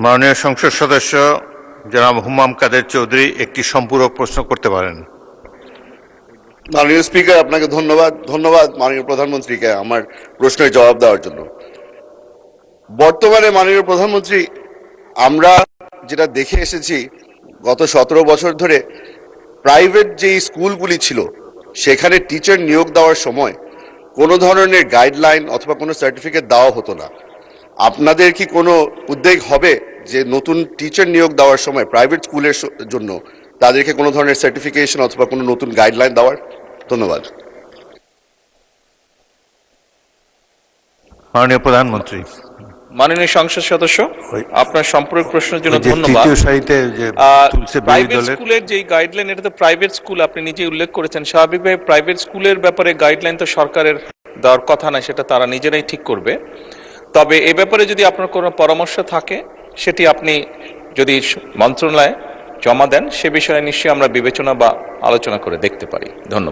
মাননীয় সংসদ সদস্য জনাব হুমাম কাদের চৌধুরী একটি সম্পূরক প্রশ্ন করতে পারেন। মাননীয় স্পিকার, আপনাকে ধন্যবাদ মাননীয় প্রধানমন্ত্রীকে আমার প্রশ্নের জবাব দেওয়ার জন্য। বর্তমানে মাননীয় প্রধানমন্ত্রী, আমরা যেটা দেখে এসেছি গত 17 বছর ধরে প্রাইভেট যেই স্কুলগুলি ছিল সেখানে টিচার নিয়োগ দেওয়ার সময় কোনো ধরনের গাইডলাইন অথবা কোনো সার্টিফিকেট দেওয়া হতো না। আপনাদের কি কোনো উদ্যোগ হবে যে নতুন টিচার নিয়োগ দেওয়ার সময় প্রাইভেট স্কুলের জন্য তাদেরকে কোনো ধরনের সার্টিফিকেশন অথবা কোনো নতুন গাইডলাইন দেওয়ার? ধন্যবাদ। মাননীয় প্রধানমন্ত্রী। মাননীয় সংসদ সদস্য, আপনার সম্পূরক প্রশ্নের জন্য ধন্যবাদ। প্রাইভেট স্কুলের যে গাইডলাইন, এটা তো প্রাইভেট স্কুল, আপনি নিজেই উল্লেখ করেছেন। স্বাভাবিকভাবে প্রাইভেট স্কুলের ব্যাপারে গাইডলাইন তো সরকারের দেওয়ার কথা না, সেটা তারা নিজেরাই ঠিক করবে। তবে এ ব্যাপারে যদি আপনার কোনো পরামর্শ থাকে সেটি আপনি যদি মন্ত্রণালয়ে জমা দেন, সে বিষয়ে নিশ্চয়ই আমরা বিবেচনা বা আলোচনা করে দেখতে পারি। ধন্যবাদ।